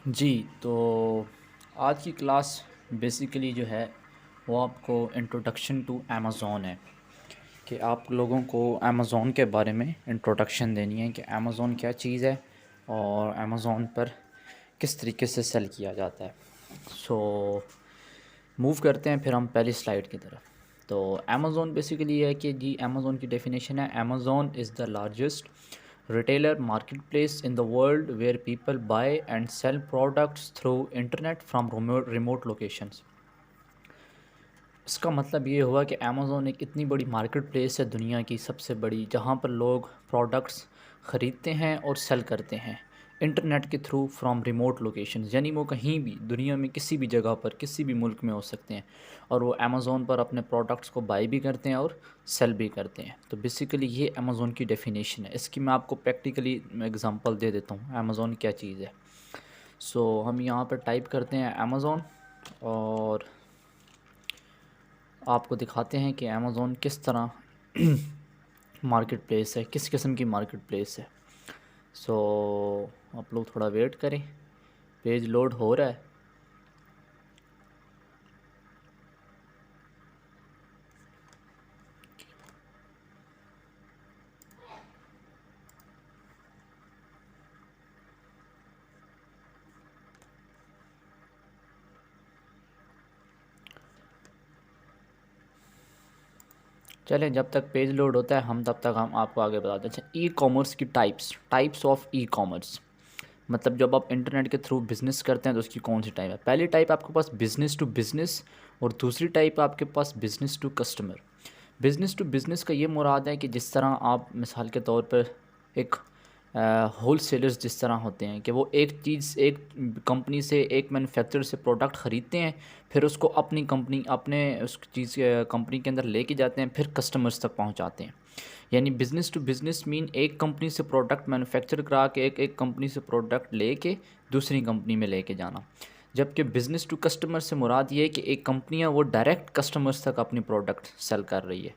जी, तो आज की क्लास बेसिकली जो है वो आपको इंट्रोडक्शन टू अमेज़न है कि आप लोगों को अमेज़न के बारे में इंट्रोडक्शन देनी है कि अमेज़न क्या चीज़ है और अमेज़न पर किस तरीके से सेल किया जाता है। सो मूव करते हैं फिर हम पहली स्लाइड की तरफ। तो अमेज़न बेसिकली ये है कि जी अमेज़न की डेफिनेशन है, Amazon is the largest retailer marketplace in the world where people buy and sell products through internet from remote locations. इसका मतलब ये हुआ कि अमेज़न एक इतनी बड़ी मार्केट प्लेस है दुनिया की सबसे बड़ी, जहाँ पर लोग प्रोडक्ट्स ख़रीदते हैं और सेल करते हैं इंटरनेट के थ्रू फ्रॉम रिमोट लोकेशंस, यानी वो कहीं भी दुनिया में किसी भी जगह पर किसी भी मुल्क में हो सकते हैं और वो अमेज़न पर अपने प्रोडक्ट्स को बाई भी करते हैं और सेल भी करते हैं। तो बेसिकली ये अमेज़न की डेफिनेशन है। इसकी मैं आपको प्रैक्टिकली एग्जांपल दे देता हूँ अमेज़न क्या चीज़ है। सो हम यहाँ पर टाइप करते हैं अमेज़न और आपको दिखाते हैं कि अमेज़न किस तरह मार्केट प्लेस है, किस किस्म की मार्केट प्लेस है। सो आप लोग थोड़ा वेट करें, पेज लोड हो रहा है। चलें, जब तक पेज लोड होता है हम तब तक हम आपको आगे बताते हैं। अच्छा, ई कॉमर्स की टाइप्स ऑफ ई कॉमर्स, मतलब जब आप इंटरनेट के थ्रू बिज़नेस करते हैं तो उसकी कौन सी टाइप है। पहली टाइप आपके पास बिज़नेस टू बिज़नेस और दूसरी टाइप आपके पास business to customer. Business to business का ये मुराद है कि जिस तरह आप मिसाल के तौर पर एक होल सेलर्स जिस तरह होते हैं कि वो एक चीज़ एक कंपनी से एक मैन्युफैक्चरर से प्रोडक्ट ख़रीदते हैं, फिर उसको अपनी कंपनी अपने उस चीज़ कंपनी के अंदर लेके जाते हैं, फिर कस्टमर्स तक पहुंचाते हैं। यानी बिज़नेस टू बिज़नेस मीन एक कंपनी से प्रोडक्ट मैन्युफैक्चर करा के एक कंपनी से प्रोडक्ट लेके दूसरी कंपनी में लेके जाना। जबकि बिज़नेस टू कस्टमर से मुराद ये है कि एक कंपनी है वो डायरेक्ट कस्टमर्स तक अपनी प्रोडक्ट सेल कर रही है।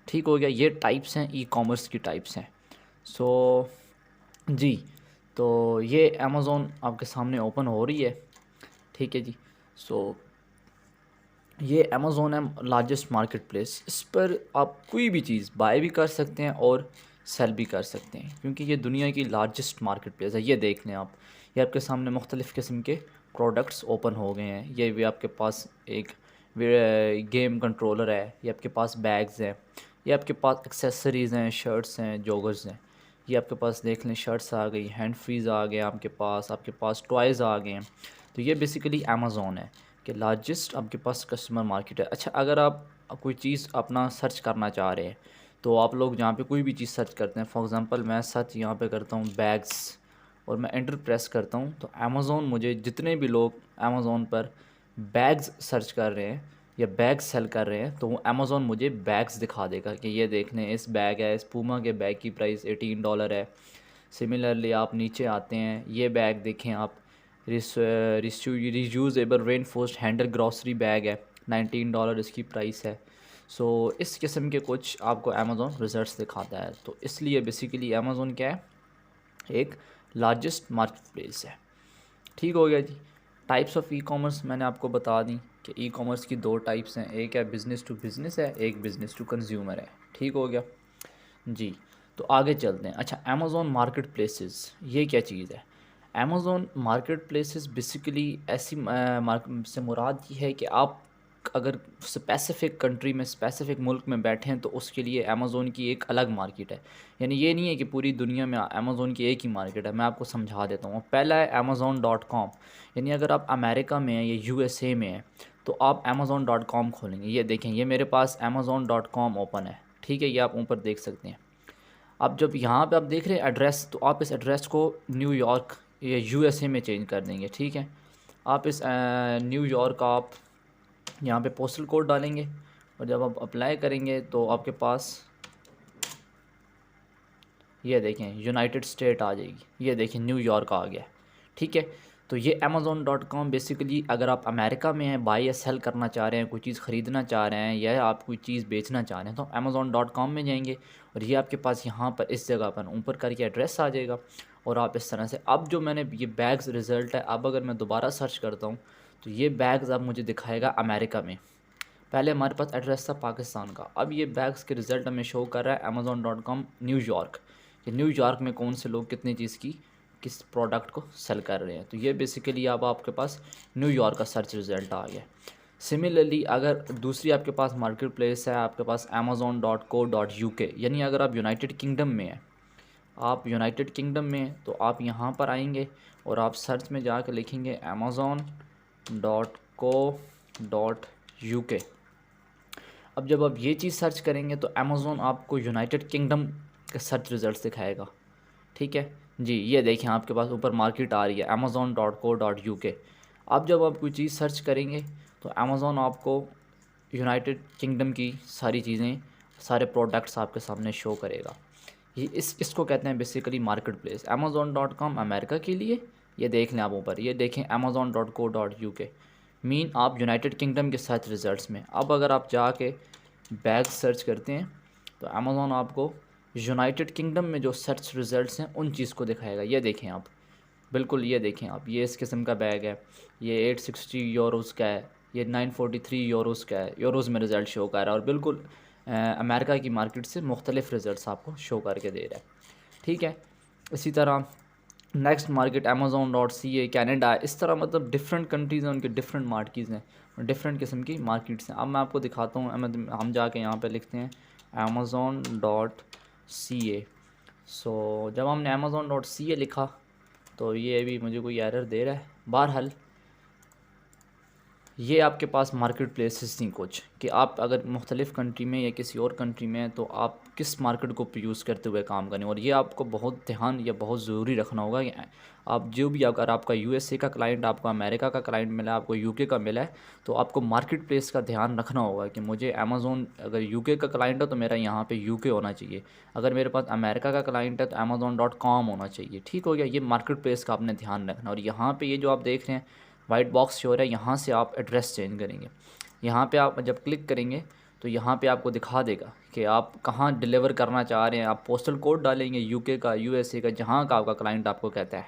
ठीक हो गया, ये टाइप्स हैं, ई कॉमर्स की टाइप्स हैं। सो जी, तो ये अमेज़न आपके सामने ओपन हो रही है। ठीक है जी। सो ये अमेज़न है लार्जेस्ट मार्केट प्लेस। इस पर आप कोई भी चीज़ बाय भी कर सकते हैं और सेल भी कर सकते हैं क्योंकि ये दुनिया की लार्जेस्ट मार्केट प्लेस है। ये देख लें आप, ये आपके सामने मुख्तलिफ़ किस्म के प्रोडक्ट्स ओपन हो गए हैं। ये भी आपके पास एक गेम कंट्रोलर है, ये आपके पास बैग्स हैं, ये आपके पास एक्सेसरीज़ हैं, शर्ट्स हैं, जॉगर्स हैं। ये आपके पास देख लें शर्ट्स आ गई, हैंड फ्रीज़ आ गए आपके पास टॉयज़ आ गए हैं। तो ये बेसिकली अमेज़न है कि लार्जेस्ट आपके पास कस्टमर मार्केट है। अच्छा, अगर आप कोई चीज़ अपना सर्च करना चाह रहे हैं तो आप लोग जहाँ पे कोई भी चीज़ सर्च करते हैं, फॉर एग्ज़ाम्पल मैं सर्च यहाँ पे करता हूँ बैग्स और मैं एंटर प्रेस करता हूँ, तो अमेज़न मुझे जितने भी लोग अमेज़न पर बैग्स सर्च कर रहे हैं या बैग सेल कर रहे हैं तो वो अमेज़न मुझे बैग्स दिखा देगा कि ये देख लें इस बैग है, इस पूमा के बैग की प्राइस $18 है। सिमिलरली आप नीचे आते हैं, ये बैग देखें आप, reusable reinforced handle grocery bag है, $19 इसकी प्राइस है। सो इस किस्म के कुछ आपको अमेज़न रिजल्ट्स दिखाता है। तो इसलिए बेसिकली अमेज़न क्या है, एक लार्जेस्ट मार्केट प्लेस है। ठीक हो गया जी। टाइप्स ऑफ ई कॉमर्स मैंने आपको बता दी कि ई कॉमर्स की दो टाइप्स हैं, एक है बिज़नेस टू बिज़नेस है, एक बिज़नेस टू कंज्यूमर है। ठीक हो गया जी। तो आगे चलते हैं। अच्छा, अमेज़न मार्केट प्लेसेस ये क्या चीज़ है। अमेज़न मार्केट प्लेसेस बेसिकली ऐसी मार्केट से मुराद ये है कि आप अगर स्पेसिफ़िक कंट्री में स्पेसिफ़िक मुल्क में बैठे हैं तो उसके लिए अमेज़न की एक अलग मार्केट है। यानी ये नहीं है कि पूरी दुनिया में अमेज़न की एक ही मार्केट है। मैं आपको समझा देता हूँ। पहला है amazon.com, यानी अगर आप अमेरिका में हैं या यूएसए में हैं तो आप amazon.com खोलेंगे। ये देखें, ये मेरे पास amazon.com ओपन है। ठीक है, ये आप ऊपर देख सकते हैं। अब जब यहाँ पे आप देख रहे हैं एड्रेस, तो आप इस एड्रेस को न्यूयॉर्क या यूएसए में चेंज कर देंगे। ठीक है, आप इस न्यूयॉर्क आप यहाँ पे पोस्टल कोड डालेंगे और जब आप अप्लाई करेंगे तो आपके पास ये देखें यूनाइटेड स्टेट आ जाएगी। ये देखें न्यूयॉर्क आ गया। ठीक है, तो ये amazon.com बेसिकली अगर आप अमेरिका में हैं, बाई या सेल करना चाह रहे हैं, कोई चीज़ ख़रीदना चाह रहे हैं या आप कोई चीज़ बेचना चाह रहे हैं तो amazon.com में जाएंगे और ये आपके पास यहाँ पर इस जगह पर ऊपर करके एड्रेस आ जाएगा और आप इस तरह से, अब जो मैंने ये बैग्स रिज़ल्ट है, अब अगर मैं दोबारा सर्च करता हूँ तो ये बैग्स अब मुझे दिखाएगा अमेरिका में। पहले हमारे पास एड्रेस था पाकिस्तान का, अब ये बैग्स के रिज़ल्ट हमें शो कर रहा है Amazon.com न्यूयॉर्क, कि न्यूयॉर्क में कौन से लोग कितनी चीज़ की किस प्रोडक्ट को सेल कर रहे हैं। तो ये बेसिकली अब आपके पास न्यूयॉर्क का सर्च रिज़ल्ट आ गया। सिमिलरली अगर दूसरी आपके पास मार्केट प्लेस है, आपके पास Amazon.co.uk, यानी अगर आप यूनाइटेड किंगडम में हैं, आप यूनाइटेड किंगडम में हैं तो आप यहाँ पर आएंगे और आप सर्च में जाकर लिखेंगे Amazon.co.uk। अब जब आप ये चीज़ सर्च करेंगे तो अमेज़ॉन आपको यूनाइटेड किंगडम के सर्च रिज़ल्ट दिखाएगा। ठीक है जी, ये देखें आपके पास ऊपर मार्केट आ रही है Amazon.co.uk। अब जब आप कोई चीज़ सर्च करेंगे तो अमेज़ॉन आपको यूनाइटेड किंगडम की सारी चीज़ें, सारे प्रोडक्ट्स आपके सामने शो करेगा। ये इसको कहते हैं basically market place. Amazon.com America के लिए, ये देख लें आप ऊपर, ये देखें Amazon.co.uk, मीन आप यूनाइटेड किंगडम के सर्च रिज़ल्ट्स में। अब अगर आप जाके बैग सर्च करते हैं तो अमेज़ॉन आपको यूनाइटेड किंगडम में जो सर्च रिज़ल्ट्स हैं उन चीज़ को दिखाएगा। ये देखें आप, बिल्कुल ये देखें आप, ये इस किस्म का बैग है, ये 860 यूरोज़ का है, ये 943 यूरोज़ का है, यूरोज़ में रिज़ल्ट शो कर रहा है, और बिल्कुल अमेरिका की मार्केट से मुख्तलिफ रिज़ल्ट्स आपको शो करके दे रहा है। ठीक है, इसी तरह नेक्स्ट मार्केट Amazon.ca कनाडा, इस तरह मतलब डिफरेंट कंट्रीज़ हैं, उनके डिफरेंट मार्केट्स हैं, डिफरेंट किस्म की मार्केट्स हैं। अब मैं आपको दिखाता हूँ, हम जाके यहाँ पे लिखते हैं Amazon.ca। सो जब हमने Amazon.ca लिखा तो ये अभी मुझे कोई एरर दे रहा है। बहरहाल ये आपके पास मार्केट प्लेसेस थी कुछ, कि आप अगर मुख्तलिफ़ कंट्री में या किसी और कंट्री में हैं तो आप किस मार्केट को यूज़ करते हुए काम करें। और ये आपको बहुत ध्यान या बहुत ज़रूरी रखना होगा कि आप जो भी, अगर आपका यूएसए का क्लाइंट, आपको अमेरिका का क्लाइंट मिला है, आपको यूके का मिला है, तो आपको मार्केट प्लेस का ध्यान रखना होगा कि मुझे अमेज़ॉन, अगर यूके का क्लाइंट है तो मेरा यहाँ पे यूके होना चाहिए, अगर मेरे पास अमेरिका का क्लाइंट है तो Amazon.com होना चाहिए। ठीक हो गया, ये मार्केट प्लेस का आपने ध्यान रखना। और यहाँ पर ये जो आप देख रहे हैं वाइट बॉक्स शो हो रहा है, यहाँ से आप एड्रेस चेंज करेंगे। यहाँ पे आप जब क्लिक करेंगे तो यहाँ पे आपको दिखा देगा कि आप कहाँ डिलीवर करना चाह रहे हैं। आप पोस्टल कोड डालेंगे यूके का, यूएसए का, जहाँ का आपका क्लाइंट आपको कहता है,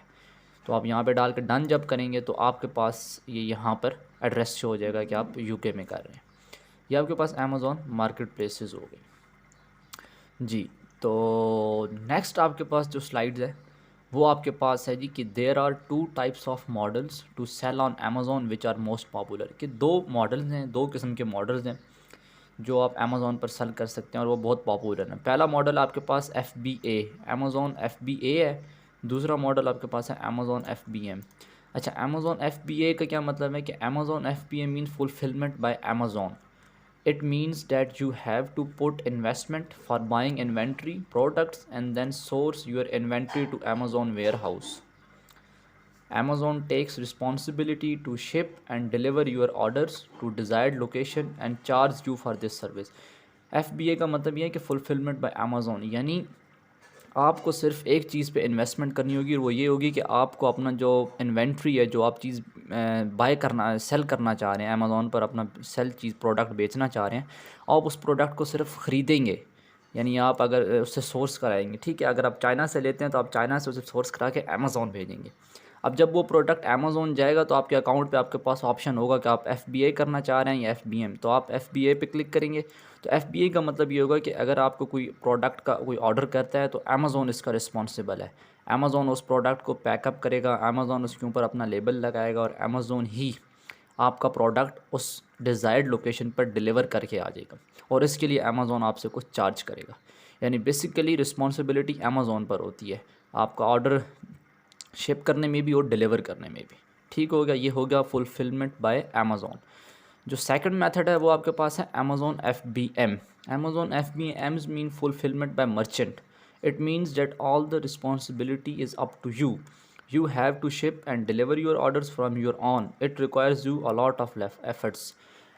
तो आप यहाँ पे डाल के डन जब करेंगे तो आपके पास ये यहाँ पर एड्रेस शो हो जाएगा कि आप यूके में कर रहे हैं। ये आपके पास अमेज़ॉन मार्केट प्लेसेस हो गई जी। तो नेक्स्ट आपके पास जो स्लाइड्स है वो आपके पास है जी, कि there are 2 types of models to sell on Amazon which are most popular. कि 2 मॉडल्स हैं, 2 किस्म के मॉडल्स हैं जो आप अमेज़ॉन पर सेल कर सकते हैं और वो बहुत पॉपुलर है। पहला मॉडल आपके पास FBA, अमेज़ॉन FBA है। दूसरा मॉडल आपके पास है Amazon FBM। अच्छा, Amazon FBA का क्या मतलब है कि Amazon FBA mean fulfilment by Amazon. It means that you have to put investment for buying inventory products and then source your inventory to Amazon warehouse. Amazon takes responsibility to ship and deliver your orders to desired location and charge you for this service. FBA का मतलब ये है कि fulfilment by Amazon, यानी आपको सिर्फ एक चीज़ पे इन्वेस्टमेंट करनी होगी और वो ये होगी कि आपको अपना जो इन्वेंट्री है, जो आप चीज़ बाय करना, सेल करना चाह रहे हैं अमेज़ॉन पर, अपना सेल चीज़ प्रोडक्ट बेचना चाह रहे हैं, आप उस प्रोडक्ट को सिर्फ ख़रीदेंगे, यानी आप अगर उससे सोर्स कराएंगे। ठीक है, अगर आप चाइना से लेते हैं तो आप चाइना से उसे सोर्स करा के अमेज़ॉन भेजेंगे। अब जब वो प्रोडक्ट अमेज़ॉन जाएगा तो आपके अकाउंट पे आपके पास ऑप्शन होगा कि आप FBA करना चाह रहे हैं या FBM, तो आप FBA पे क्लिक करेंगे। तो FBA का मतलब ये होगा कि अगर आपको कोई प्रोडक्ट का कोई ऑर्डर करता है तो अमेज़ॉन इसका रिस्पॉन्सिबल है। अमेज़ॉन उस प्रोडक्ट को पैकअप करेगा, अमेज़ॉन उसके ऊपर अपना लेबल लगाएगा और अमेज़ॉन ही आपका प्रोडक्ट उस डिज़ायर्ड लोकेशन पर डिलीवर करके आ जाएगा, और इसके लिए अमेज़ॉन आपसे कुछ चार्ज करेगा। यानी बेसिकली रिस्पॉन्सिबिलिटी अमेज़ॉन पर होती है, आपका ऑर्डर शिप करने में भी और डिलीवर करने में भी। ठीक हो गया, ये हो गया फुलफिलमेंट बाय अमेज़ॉन। जो सेकंड मेथड है वो आपके पास है Amazon FBM। Amazon FBMs mean fulfilment by merchant. It means that all the responsibility is up to you. You have to ship and deliver your orders from your own. It requires you a lot of efforts.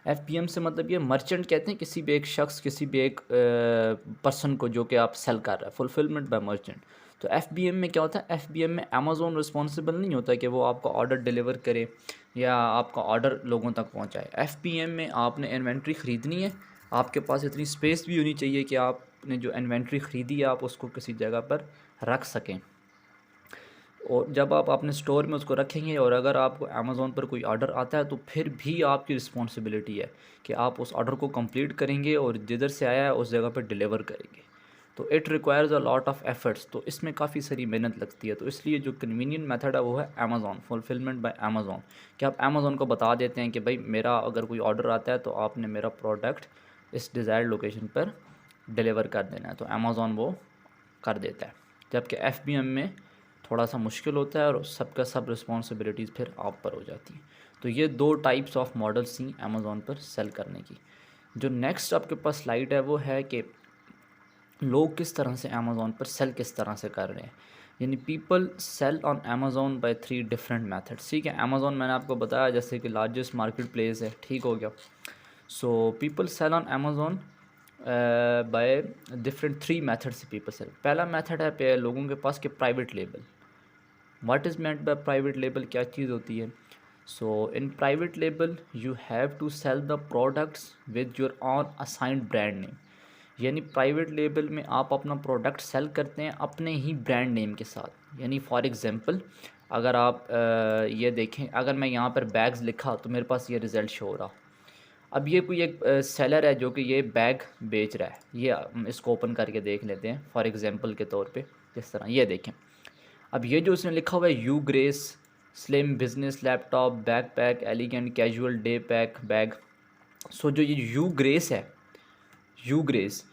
FBM से मतलब ये merchant कहते हैं किसी भी एक शख्स, किसी भी एक पर्सन को जो कि आप सेल कर रहा है, फुलफिलमेंट बाय मर्चेंट। तो FBM में क्या होता है, FBM में अमेज़ॉन रिस्पॉन्सिबल नहीं होता कि वो आपका ऑर्डर डिलीवर करे या आपका ऑर्डर लोगों तक पहुंचाए। FBM में आपने इन्वेंट्री ख़रीदनी है, आपके पास इतनी स्पेस भी होनी चाहिए कि आपने जो इन्वेंट्री ख़रीदी है आप उसको किसी जगह पर रख सकें। और जब आप अपने स्टोर में उसको रखेंगे और अगर आपको अमेज़ॉन पर कोई ऑर्डर आता है तो फिर भी आपकी रिस्पॉन्सिबिलिटी है कि आप उस ऑर्डर को कंप्लीट करेंगे और जिधर से आया है उस जगह पर डिलीवर करेंगे। तो it requires a lot of efforts, तो इसमें काफ़ी सारी मेहनत लगती है। तो इसलिए जो कन्वीनियंट मेथड है वो है अमेज़ॉन, फुलफिलमेंट बाय अमेज़ॉन, कि आप अमेज़ॉन को बता देते हैं कि भाई मेरा अगर कोई ऑर्डर आता है तो आपने मेरा प्रोडक्ट इस डिज़ायर्ड लोकेशन पर डिलीवर कर देना है, तो अमेज़ॉन वो कर देता है। जबकि एफबीएम में थोड़ा सा मुश्किल होता है और सबका सब रिस्पॉन्सिबिलिटीज़ फिर आप पर हो जाती हैं। तो ये दो टाइप्स ऑफ मॉडल्स थी अमेज़ॉन पर सेल करने की। जो नेक्स्ट आपके पास स्लाइड है वो है कि लोग किस तरह से अमेज़ॉन पर सेल किस तरह से कर रहे हैं। यानी people sell on Amazon by 3 different methods. ठीक है, अमेज़ॉन मैंने आपको बताया जैसे कि लार्जेस्ट मार्केट प्लेस है, ठीक हो गया। So people sell on Amazon by different 3 method से पीपल सेल। पहला मेथड है पे लोगों के पास कि private label. What is meant by private label, क्या चीज़ होती है? So in private label you have to sell the products with your own assigned brand name. यानी प्राइवेट लेबल में आप अपना प्रोडक्ट सेल करते हैं अपने ही ब्रांड नेम के साथ। यानी फॉर एग्जांपल अगर आप ये देखें, अगर मैं यहाँ पर बैग्स लिखा तो मेरे पास ये रिज़ल्ट शो हो रहा। अब ये कोई एक सेलर है जो कि ये बैग बेच रहा है, ये हम इसको ओपन करके देख लेते हैं फॉर एग्जांपल के तौर पे। जिस तरह ये देखें, अब ये जो उसने लिखा हुआ है U Grace slim business laptop backpack elegant casual day pack bag. So जो ये यू ग्रेस है, यू ग्रेस,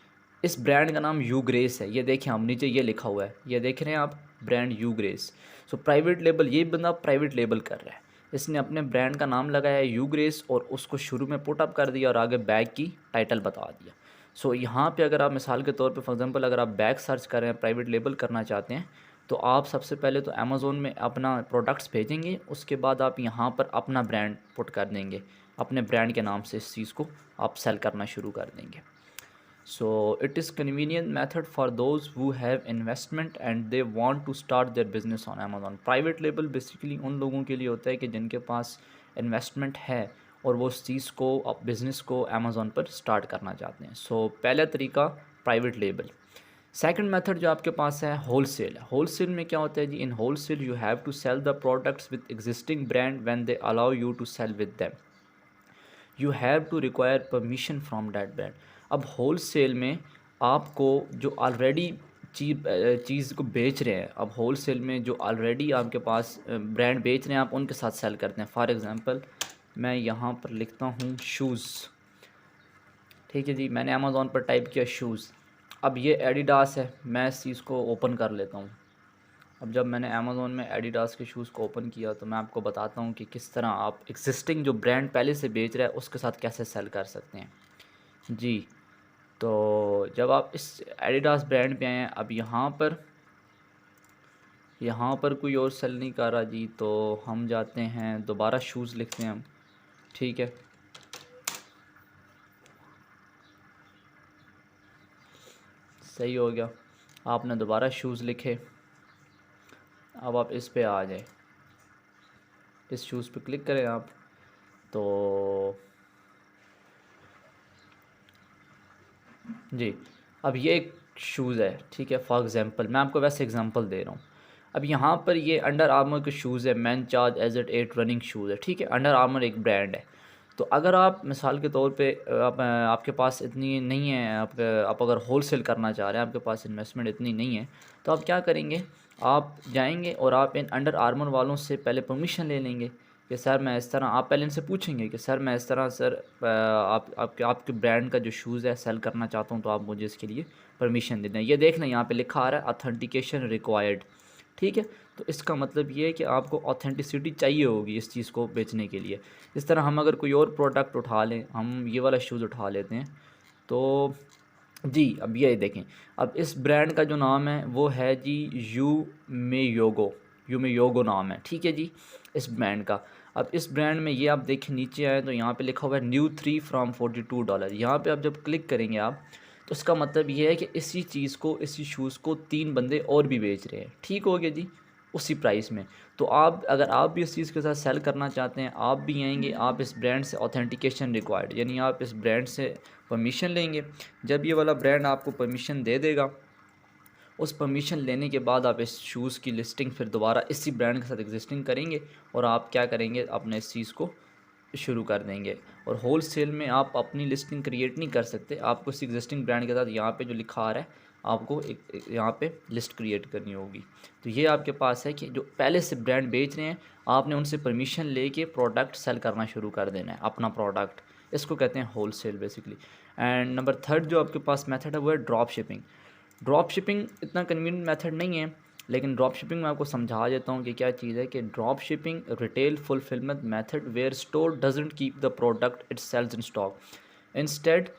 इस ब्रांड का नाम यू ग्रेस है। ये देखें हम नीचे ये लिखा हुआ है, ये देख रहे हैं आप, brand you grace. So private label, ये बंदा प्राइवेट लेबल कर रहा है, इसने अपने ब्रांड का नाम लगाया है यू ग्रेस और उसको शुरू में पुट अप कर दिया और आगे बैग की टाइटल बता दिया। सो यहाँ पे अगर आप मिसाल के तौर पे फॉर एग्जांपल अगर आप बैग सर्च कर रहे हैं, प्राइवेट लेबल करना चाहते हैं, तो आप सबसे पहले तो अमेज़ोन में अपना प्रोडक्ट्स भेजेंगे, उसके बाद आप यहाँ पर अपना ब्रांड पुट कर देंगे, अपने ब्रांड के नाम से इस चीज़ को आप सेल करना शुरू कर देंगे। So it is convenient method for those who have investment and they want to start their business on Amazon. Private label basically उन लोगों के लिए होता है कि जिनके पास इन्वेस्टमेंट है और वो उस चीज़ को बिज़नेस को अमेज़ॉन पर स्टार्ट करना चाहते हैं। सो पहला तरीका प्राइवेट लेबल। सेकंड मेथड जो आपके पास है होल सेल है। होल सेल में क्या होता है जी, in wholesale you have to sell the products with existing brand when they allow you to sell with them, you have to require permission from that brand. अब wholesale में आपको जो already चीज़ को बेच रहे हैं, अब wholesale में जो ऑलरेडी आपके पास ब्रांड बेच रहे हैं आप उनके साथ सेल करते हैं। फॉर एग्ज़ाम्पल मैं यहाँ पर लिखता हूँ शूज़, ठीक है जी, मैंने अमेज़ॉन पर टाइप किया शूज़। अब ये एडिडास है, मैं इस चीज़ को ओपन कर लेता हूँ। अब जब मैंने अमेज़ॉन में एडिडास के शूज़ को ओपन किया तो मैं आपको बताता हूँ कि किस तरह आप एग्जिस्टिंग जो ब्रांड पहले से बेच रहा है उसके साथ कैसे सेल कर सकते हैं जी। तो जब आप इस एडिडास ब्रांड पे आए हैं, अब यहाँ पर कोई और सेल नहीं कर रहा जी, तो हम जाते हैं दोबारा शूज़ लिखते हैं हम, ठीक है। सही हो गया, आपने दोबारा शूज़ लिखे। अब आप इस पे आ जाए, इस शूज़ पे क्लिक करें आप, तो जी अब ये एक शूज़ है, ठीक है। फॉर एग्ज़ाम्पल मैं आपको वैसे एग्ज़ाम्पल दे रहा हूँ। अब यहाँ पर ये अंडर आर्मर के शूज़ है, man charge as at 8 running shoes है, ठीक है। अंडर आर्मर एक ब्रांड है। तो अगर आप मिसाल के तौर पे आपके पास इतनी नहीं है, आप अगर होल सेल करना चाह रहे हैं, आपके पास इन्वेस्टमेंट इतनी नहीं है, तो आप क्या करेंगे, आप जाएंगे और आप इन अंडर आर्मर वालों से पहले परमिशन ले लेंगे कि सर मैं इस तरह, आप पहले इनसे पूछेंगे कि सर मैं इस तरह सर आपके ब्रांड का जो शूज़ है सेल करना चाहता हूँ, तो आप मुझे इसके लिए परमिशन दे दें। ये देख लें यहाँ पे लिखा आ रहा है ऑथेंटिकेशन रिक्वायर्ड, ठीक है। तो इसका मतलब ये है कि आपको ऑथेंटिसिटी चाहिए होगी इस चीज़ को बेचने के लिए। इस तरह हम अगर कोई और प्रोडक्ट उठा लें, हम ये वाला शूज़ उठा लेते हैं, तो जी अब ये देखें, अब इस ब्रांड का जो नाम है वो है जी यू मे योगो नाम है, ठीक है जी, इस ब्रांड का। अब इस ब्रांड में ये आप देखें नीचे आए तो यहाँ पे लिखा हुआ है न्यू 3 फ्राम $42। यहाँ पे आप जब क्लिक करेंगे आप, तो इसका मतलब ये है कि इसी चीज़ को, इसी शूज़ को 3 बंदे और भी बेच रहे हैं, ठीक हो गया जी, उसी प्राइस में। तो आप अगर आप भी इस चीज़ के साथ सेल करना चाहते हैं, आप भी आएंगे, आप इस ब्रांड से ऑथेंटिकेशन रिक्वायर्ड, यानी आप इस ब्रांड से परमिशन लेंगे। जब ये वाला ब्रांड आपको परमिशन दे देगा उस परमिशन लेने के बाद आप इस शूज़ की लिस्टिंग फिर दोबारा इसी ब्रांड के साथ एग्जिस्टिंग करेंगे और आप क्या करेंगे, अपने इस चीज़ को शुरू कर देंगे। और होल सेल में आप अपनी लिस्टिंग क्रिएट नहीं कर सकते, आपको इस एग्जिस्टिंग ब्रांड के साथ यहाँ पे जो लिखा आ रहा है आपको एक यहाँ पे लिस्ट क्रिएट करनी होगी। तो ये आपके पास है कि जो पहले से ब्रांड बेच रहे हैं, आपने उनसे परमिशन लेके प्रोडक्ट सेल करना शुरू कर देना है, अपना प्रोडक्ट। इसको कहते हैं wholesale basically. And number third जो आपके पास मेथड है वो है ड्रॉप शिपिंग। ड्रॉप शिपिंग इतना कन्वीनियंट मेथड नहीं है, लेकिन ड्रॉप शिपिंग में आपको समझा देता हूँ कि क्या चीज़ है। कि drop shipping retail fulfilment method where store doesn't keep the product it sells in stock. Instead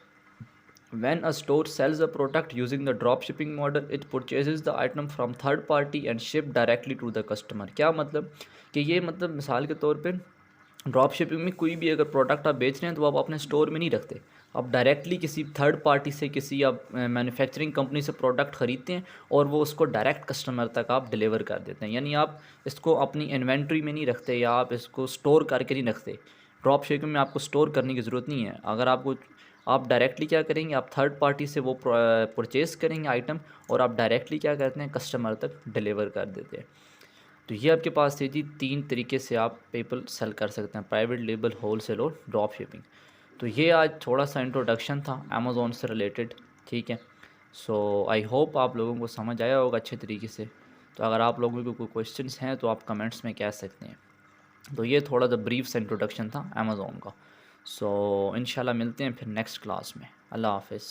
when a store sells a product using the drop shipping model, it purchases the item from third party and ship directly to the customer। क्या मतलब कि ये मतलब मिसाल के तौर पे drop shipping में कोई भी अगर प्रोडक्ट आप बेच रहे हैं तो आप अपने स्टोर में नहीं रखते, आप डायरेक्टली किसी थर्ड पार्टी से, किसी आप मैन्युफैक्चरिंग कंपनी से प्रोडक्ट ख़रीदते हैं और वो उसको डायरेक्ट कस्टमर तक आप डिलीवर कर देते हैं। यानी आप इसको अपनी इन्वेंट्री में नहीं रखते या आप इसको स्टोर करके नहीं रखते। ड्रॉप शिपिंग में आपको स्टोर करने की ज़रूरत नहीं है। अगर आपको, आप डायरेक्टली क्या करेंगे, आप थर्ड पार्टी से वो परचेज़ करेंगे आइटम और आप डायरेक्टली क्या करते हैं, कस्टमर तक डिलीवर कर देते हैं। तो ये आपके पास थी जी 3 तरीके से आप पेपर सेल कर सकते हैं, प्राइवेट लेबल, होल सेल और ड्रॉप शिपिंग। तो ये आज थोड़ा सा इंट्रोडक्शन था अमेज़ोन से रिलेटेड, ठीक है। सो आई होप आप लोगों को समझ आया होगा अच्छे तरीके से। तो अगर आप लोगों को कोई क्वेश्चंस हैं तो आप कमेंट्स में कह सकते हैं। तो ये थोड़ा सा ब्रीफ सा इंट्रोडक्शन था अमेज़ोन का। सो इंशाल्लाह मिलते हैं फिर नेक्स्ट क्लास में। अल्लाह हाफिज़।